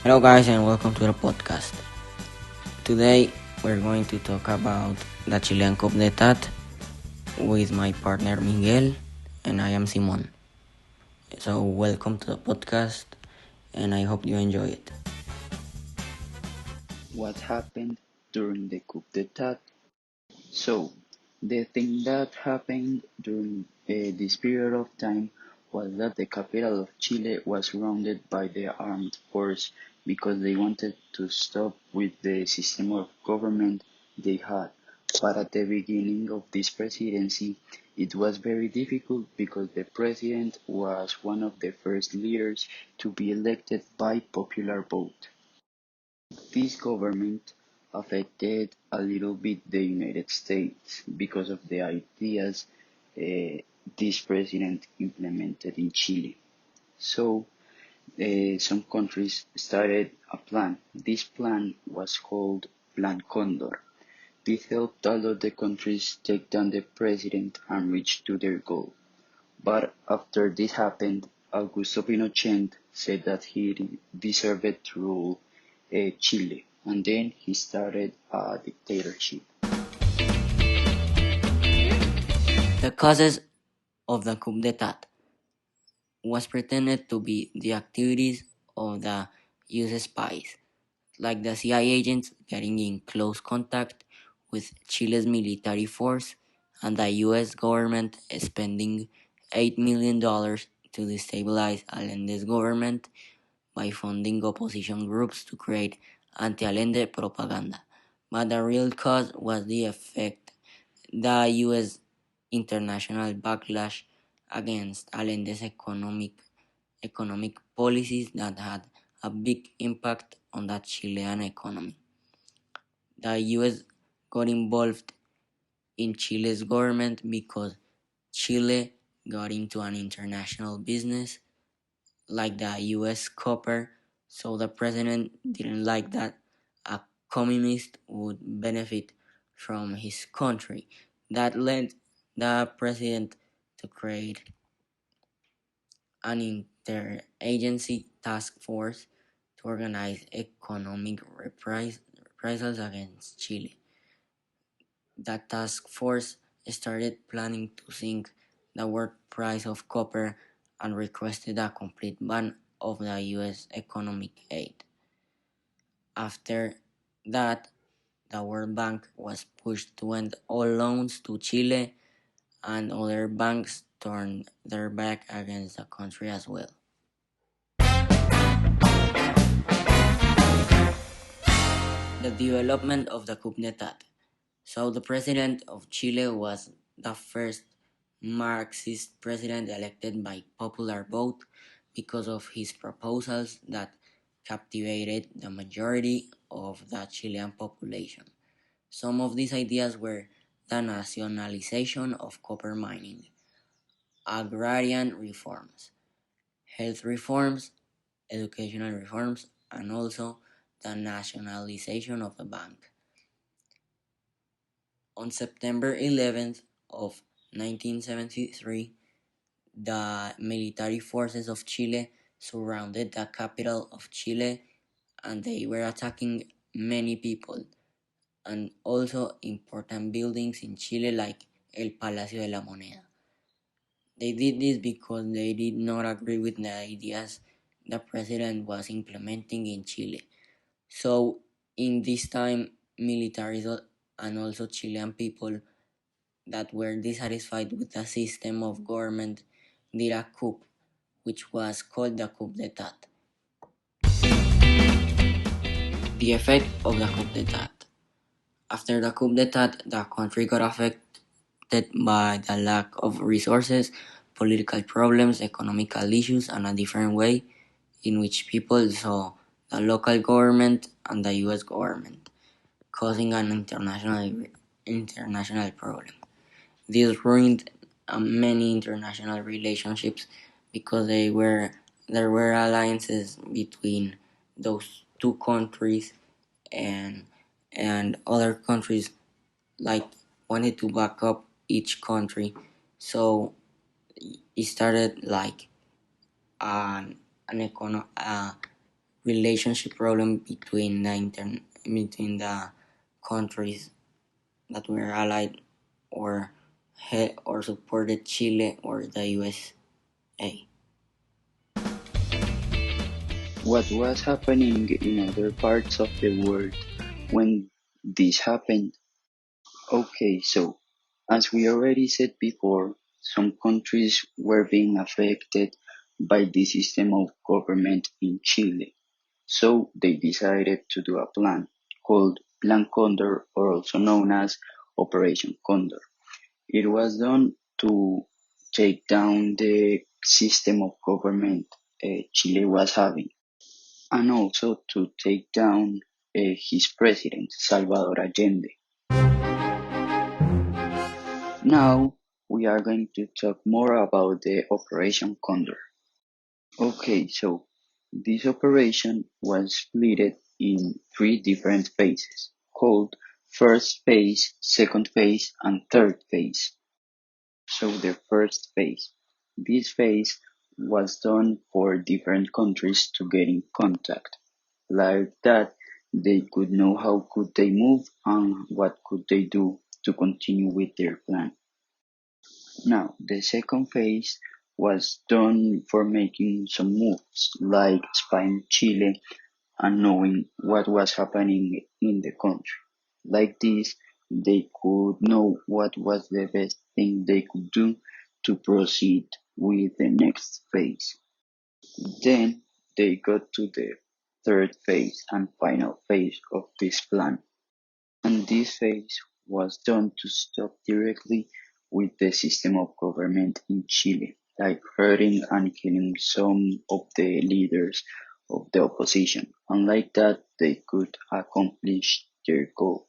Hello, guys, and welcome to the podcast. Today, we're going to talk about the Chilean Coup d'etat with my partner Miguel, and I am Simon. So, welcome to the podcast, and I hope you enjoy it. What happened during the coup d'etat? So, the thing that happened during this period of time was that the capital of Chile was surrounded by the armed force because they wanted to stop with the system of government they had. But at the beginning of this presidency, it was very difficult because the president was one of the first leaders to be elected by popular vote. This government affected a little bit the United States because of the ideas this president implemented in Chile. So some countries started a plan. This plan was called Plan Condor. This helped all of the countries take down the president and reach to their goal. But after this happened, Augusto Pinochet said that he deserved to rule Chile, and then he started a dictatorship. The causes of the coup d'etat was pretended to be the activities of the US spies, like the CIA agents getting in close contact with Chile's military force and the US government spending $8 million to destabilize Allende's government by funding opposition groups to create anti-Allende propaganda. But the real cause was the effect the US international backlash against Allende's economic policies that had a big impact on the Chilean economy. The US got involved in Chile's government because Chile got into an international business like the US copper, so the president didn't like that a communist would benefit from his country. That led the president to create an interagency task force to organize economic reprisals against Chile. The task force started planning to sink the world price of copper and requested a complete ban of the US economic aid. After that, the World Bank was pushed to end all loans to Chile, and other banks turned their back against the country as well. The development of the coup d'etat. So the president of Chile was the first Marxist president elected by popular vote because of his proposals that captivated the majority of the Chilean population. Some of these ideas were the nationalization of copper mining, agrarian reforms, health reforms, educational reforms, and also the nationalization of the bank. On September 11th of 1973, the military forces of Chile surrounded the capital of Chile and they were attacking many people and also important buildings in Chile like El Palacio de la Moneda. They did this because they did not agree with the ideas the president was implementing in Chile. So, in this time, militaries and also Chilean people that were dissatisfied with the system of government did a coup, which was called the coup d'etat. The effect of the coup d'etat. After the coup d'etat, the country got affected by the lack of resources, political problems, economical issues, and a different way in which people saw the local government and the US government, causing an international problem. This ruined many international relationships because there were alliances between those two countries and other countries like wanted to back up each country. So it started like an relationship problem between the countries that were allied or or supported Chile or the USA. What was happening in other parts of the world when this happened? Okay, so as we already said before, some countries were being affected by the system of government in Chile. So they decided to do a plan called Plan Condor, or also known as Operation Condor. It was done to take down the system of government Chile was having, and also to take down his president, Salvador Allende. Now we are going to talk more about the Operation Condor. Okay, so this operation was split in three different phases, called first phase, second phase, and third phase. So the first phase. This phase was done for different countries to get in contact. Like that, they could know how could they move and what could they do to continue with their plan. Now, the second phase was done for making some moves, like spying Chile and knowing what was happening in the country. Like this, they could know what was the best thing they could do to proceed with the next phase. Then they got to the third phase and final phase of this plan, and this phase was done to stop directly with the system of government in Chile, like hurting and killing some of the leaders of the opposition. Unlike that, they could accomplish their goal.